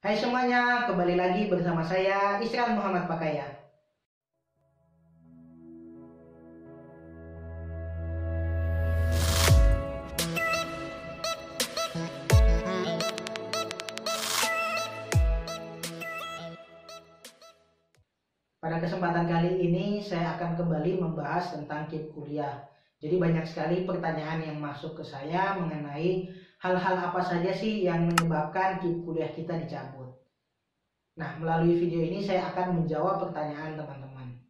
Hai semuanya, kembali lagi bersama saya Isran Muhammad Pakaya. Pada kesempatan kali ini saya akan kembali membahas tentang KIP kuliah. Jadi banyak sekali pertanyaan yang masuk ke saya mengenai hal-hal apa saja sih yang menyebabkan KIP kuliah kita dicabut. Nah, melalui video ini saya akan menjawab pertanyaan teman-teman.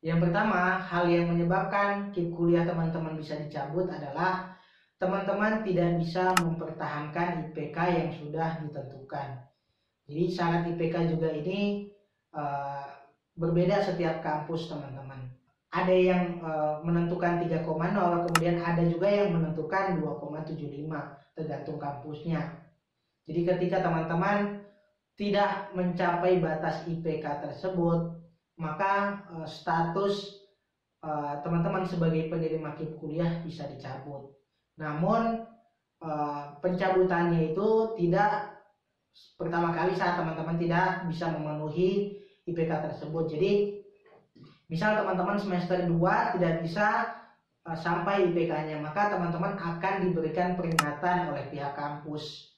Yang pertama, hal yang menyebabkan KIP kuliah teman-teman bisa dicabut adalah teman-teman tidak bisa mempertahankan IPK yang sudah ditentukan. Jadi syarat IPK juga ini berbeda setiap kampus teman-teman. Ada yang menentukan 3,0, kemudian ada juga yang menentukan 2,75 tergantung kampusnya. Jadi ketika teman-teman tidak mencapai batas IPK tersebut, maka status teman-teman sebagai penerima KIP kuliah bisa dicabut. Namun pencabutannya itu tidak pertama kali saat teman-teman tidak bisa memenuhi IPK tersebut. Jadi misal teman-teman semester 2 tidak bisa sampai IPK-nya, maka teman-teman akan diberikan peringatan oleh pihak kampus.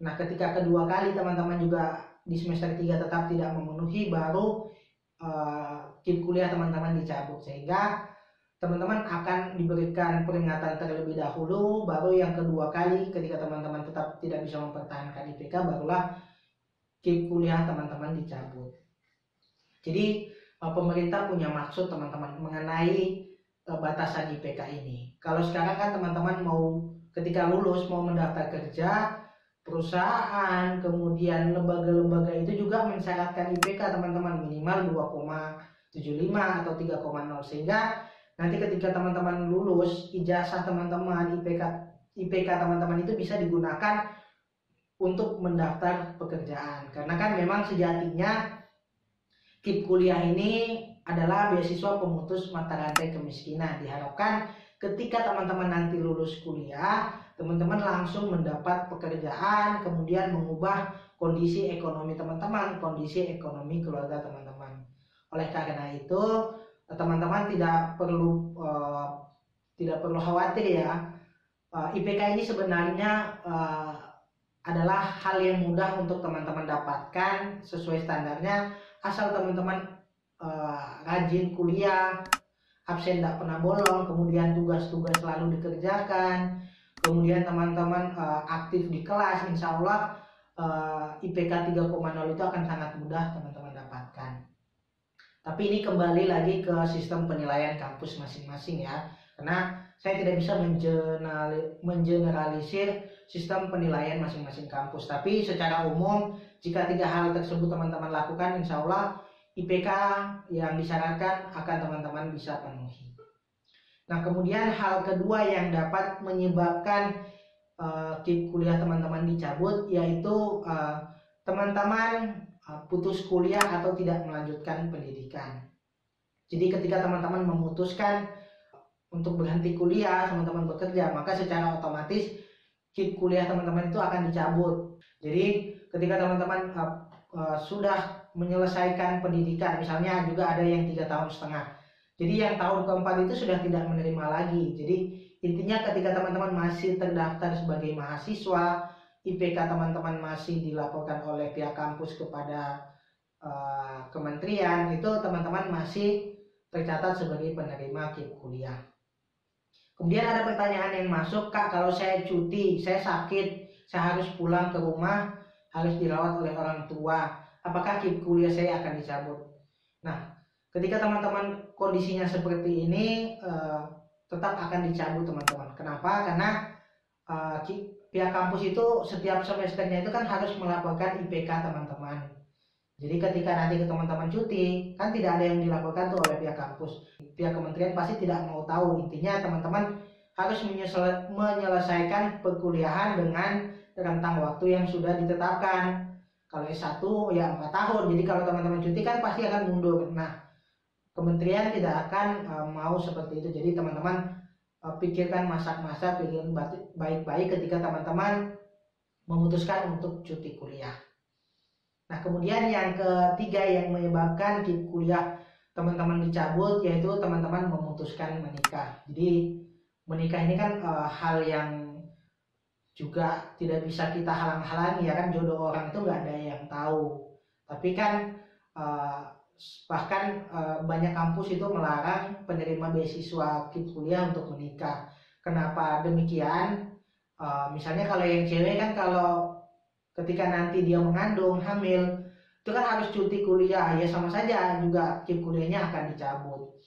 Nah, ketika kedua kali teman-teman juga di semester 3 tetap tidak memenuhi, baru KIP kuliah teman-teman dicabut, sehingga teman-teman akan diberikan peringatan terlebih dahulu, baru yang kedua kali ketika teman-teman tetap tidak bisa mempertahankan IPK, barulah KIP kuliah teman-teman dicabut. Jadi pemerintah punya maksud teman-teman mengenai batasan IPK ini. Kalau sekarang kan teman-teman mau ketika lulus mau mendaftar kerja, perusahaan, kemudian lembaga-lembaga itu juga mensyaratkan IPK teman-teman minimal 2,75 atau 3,0, sehingga nanti ketika teman-teman lulus, ijazah teman-teman, IPK teman-teman itu bisa digunakan untuk mendaftar pekerjaan. Karena kan memang sejatinya KIP kuliah ini adalah beasiswa pemutus mata rantai kemiskinan. Diharapkan ketika teman-teman nanti lulus kuliah, teman-teman langsung mendapat pekerjaan, kemudian mengubah kondisi ekonomi teman-teman, kondisi ekonomi keluarga teman-teman. Oleh karena itu, teman-teman tidak perlu khawatir ya. IPK ini sebenarnya adalah hal yang mudah untuk teman-teman dapatkan sesuai standarnya, asal teman-teman rajin kuliah, absen tidak pernah bolong, kemudian tugas-tugas selalu dikerjakan, kemudian teman-teman aktif di kelas, insya Allah IPK 3,0 itu akan sangat mudah teman-teman dapatkan. Tapi ini kembali lagi ke sistem penilaian kampus masing-masing ya, karena saya tidak bisa mengeneralisir sistem penilaian masing-masing kampus. Tapi secara umum, jika 3 hal tersebut teman-teman lakukan, insya Allah IPK yang disyaratkan akan teman-teman bisa penuhi. Nah, kemudian hal kedua yang dapat menyebabkan KIP kuliah teman-teman dicabut, yaitu teman-teman putus kuliah atau tidak melanjutkan pendidikan. Jadi ketika teman-teman memutuskan untuk berhenti kuliah, teman-teman bekerja, maka secara otomatis KIP kuliah teman-teman itu akan dicabut. Jadi ketika teman-teman sudah menyelesaikan pendidikan, misalnya juga ada yang 3,5 tahun, jadi yang tahun keempat itu sudah tidak menerima lagi. Jadi intinya ketika teman-teman masih terdaftar sebagai mahasiswa, IPK teman-teman masih dilaporkan oleh pihak kampus kepada kementerian, itu teman-teman masih tercatat sebagai penerima KIP kuliah. Kemudian ada pertanyaan yang masuk, Kak, kalau saya cuti, saya sakit, saya harus pulang ke rumah, harus dirawat oleh orang tua, apakah KIP kuliah saya akan dicabut? Nah, ketika teman-teman kondisinya seperti ini, tetap akan dicabut teman-teman. Kenapa? Karena pihak kampus itu setiap semesternya itu kan harus melaporkan IPK teman-teman. Jadi ketika nanti ke teman-teman cuti, kan tidak ada yang dilaporkan tuh oleh pihak kampus. Pihak kementerian pasti tidak mau tahu. Intinya teman-teman harus menyelesaikan perkuliahan dengan rentang waktu yang sudah ditetapkan. Kalau S1 ya 4 tahun. Jadi kalau teman-teman cuti kan pasti akan mundur. Nah, kementerian tidak akan mau seperti itu. Jadi teman-teman pikirkan masak-masak, pikirkan baik-baik ketika teman-teman memutuskan untuk cuti kuliah. kemudian yang ketiga yang menyebabkan KIP kuliah teman-teman dicabut yaitu teman-teman memutuskan menikah. Jadi menikah ini kan hal yang juga tidak bisa kita halang-halangi ya kan, jodoh orang itu nggak ada yang tahu. Tapi kan bahkan banyak kampus itu melarang penerima beasiswa KIP kuliah untuk menikah. Kenapa demikian? Misalnya kalau yang cewek kan kalau ketika nanti dia mengandung, hamil, itu kan harus cuti kuliah, ya sama saja juga KIP kuliahnya akan dicabut.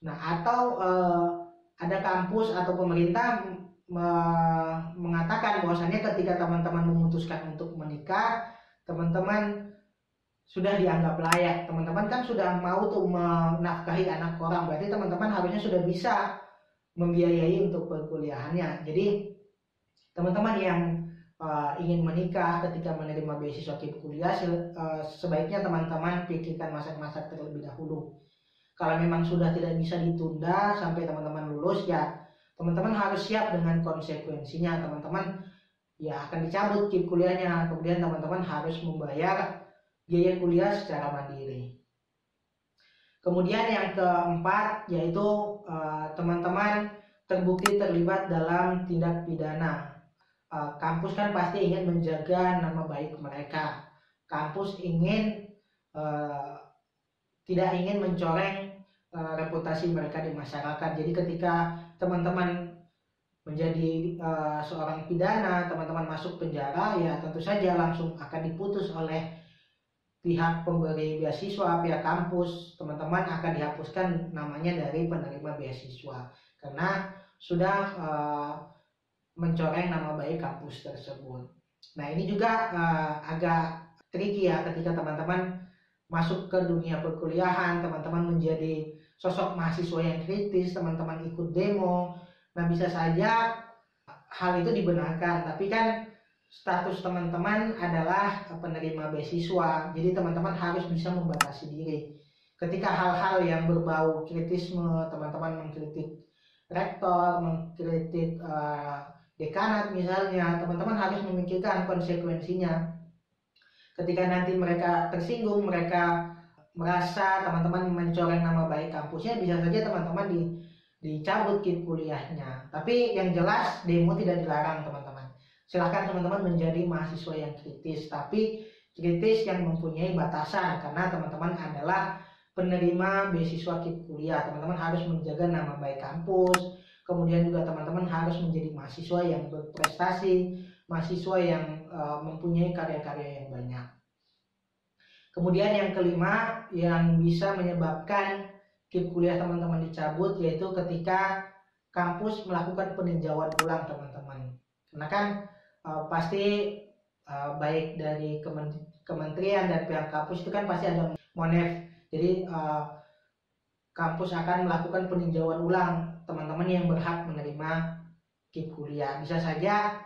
Nah, atau ada kampus atau pemerintah mengatakan bahwasannya ketika teman-teman memutuskan untuk menikah, teman-teman sudah dianggap layak, teman-teman kan sudah mau tuh menafkahi anak orang, berarti teman-teman harusnya sudah bisa membiayai untuk perkuliahannya. Jadi teman-teman yang ingin menikah ketika menerima beasiswa KIP kuliah, sebaiknya teman-teman pikirkan masak-masak terlebih dahulu. Kalau memang sudah tidak bisa ditunda sampai teman-teman lulus, ya teman-teman harus siap dengan konsekuensinya. Teman-teman ya akan dicabut KIP kuliahnya, kemudian teman-teman harus membayar biaya kuliah secara mandiri. Kemudian yang keempat yaitu teman-teman terbukti terlibat dalam tindak pidana. Kampus kan pasti ingin menjaga nama baik mereka. Kampus ingin tidak ingin mencoreng reputasi mereka di masyarakat. Jadi ketika teman-teman menjadi seorang pidana, teman-teman masuk penjara, ya tentu saja langsung akan diputus oleh pihak pemberi beasiswa, pihak kampus. Teman-teman akan dihapuskan namanya dari penerima beasiswa karena sudah mencoreng nama baik kampus tersebut. Nah, ini juga agak tricky ya ketika teman-teman masuk ke dunia perkuliahan, teman-teman menjadi sosok mahasiswa yang kritis, teman-teman ikut demo. Nah, bisa saja hal itu dibenarkan, tapi kan status teman-teman adalah penerima beasiswa, jadi teman-teman harus bisa membatasi diri. Ketika hal-hal yang berbau kritisme, teman-teman mengkritik rektor, mengkritik dekanat misalnya, teman-teman harus memikirkan konsekuensinya. Ketika nanti mereka tersinggung, mereka merasa teman-teman mencoreng nama baik kampusnya, bisa saja teman-teman dicabut KIP kuliahnya. Tapi yang jelas demo tidak dilarang teman-teman. Silahkan teman-teman menjadi mahasiswa yang kritis, tapi kritis yang mempunyai batasan, karena teman-teman adalah penerima beasiswa KIP kuliah. Teman-teman harus menjaga nama baik kampus, kemudian juga teman-teman harus menjadi mahasiswa yang berprestasi, mahasiswa yang mempunyai karya-karya yang banyak. Kemudian yang kelima yang bisa menyebabkan KIP kuliah teman-teman dicabut yaitu ketika kampus melakukan peninjauan ulang teman-teman. Karena kan pasti baik dari kementerian dan pihak kampus itu kan pasti ada monef. Jadi kampus akan melakukan peninjauan ulang teman-teman yang berhak menerima KIP kuliah. Bisa saja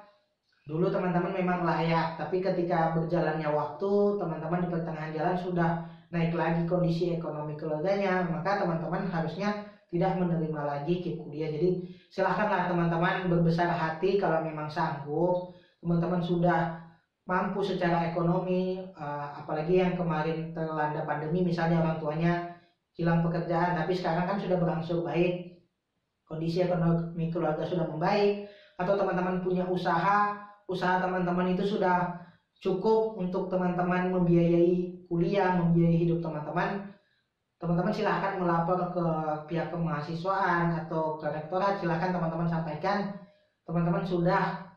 dulu teman-teman memang layak, tapi ketika berjalannya waktu, teman-teman di pertengahan jalan sudah naik lagi kondisi ekonomi keluarganya, maka teman-teman harusnya tidak menerima lagi KIP kuliah. Jadi silahkanlah teman-teman berbesar hati kalau memang sanggup, teman-teman sudah mampu secara ekonomi, apalagi yang kemarin terlanda pandemi, misalnya orang tuanya hilang pekerjaan, tapi sekarang kan sudah berangsur baik, kondisi ekonomi keluarga sudah membaik, atau teman-teman punya usaha teman-teman itu sudah cukup untuk teman-teman membiayai kuliah, membiayai hidup teman-teman, teman-teman silahkan melapor ke pihak kemahasiswaan atau ke rektorat. Silahkan teman-teman sampaikan teman-teman sudah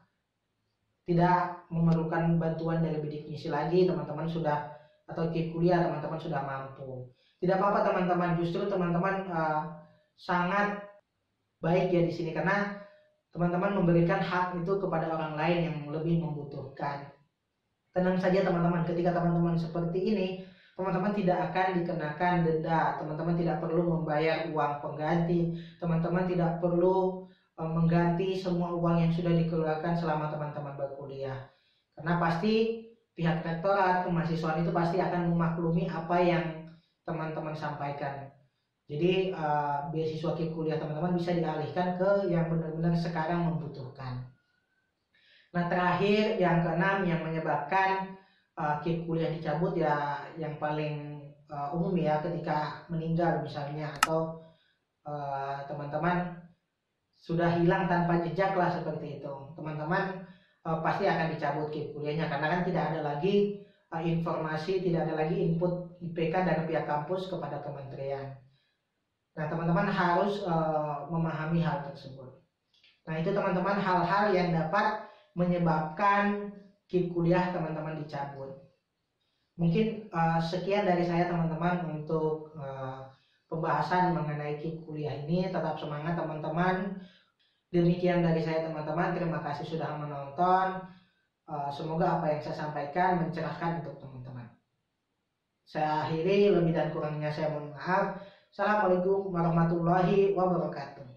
tidak memerlukan bantuan dari bidik misi lagi, teman-teman sudah, atau KIP kuliah teman-teman sudah mampu. Tidak apa-apa teman-teman, justru teman-teman sangat baik ya di sini, karena teman-teman memberikan hak itu kepada orang lain yang lebih membutuhkan. Tenang saja teman-teman, ketika teman-teman seperti ini, teman-teman tidak akan dikenakan denda, teman-teman tidak perlu membayar uang pengganti, teman-teman tidak perlu mengganti semua uang yang sudah dikeluarkan selama teman-teman berkuliah. Karena pasti pihak rektorat, kemahasiswaan itu pasti akan memaklumi apa yang teman-teman sampaikan. Jadi beasiswa KIP kuliah teman-teman bisa dialihkan ke yang benar-benar sekarang membutuhkan. Nah, terakhir yang keenam yang menyebabkan KIP kuliah dicabut ya yang paling umum ya ketika meninggal misalnya, atau teman-teman sudah hilang tanpa jejak lah seperti itu. Teman-teman pasti akan dicabut KIP kuliahnya karena kan tidak ada lagi informasi, tidak ada lagi input IPK dari pihak kampus kepada kementerian. Nah, teman-teman harus memahami hal tersebut. Nah, itu teman-teman hal-hal yang dapat menyebabkan KIP kuliah teman-teman dicabut. Mungkin sekian dari saya teman-teman untuk pembahasan mengenai KIP kuliah ini. Tetap semangat teman-teman. Demikian dari saya teman-teman. Terima kasih sudah menonton. Semoga apa yang saya sampaikan mencerahkan untuk teman-teman. Saya akhiri, lebih dan kurangnya saya mohon maaf. Assalamualaikum warahmatullahi wabarakatuh.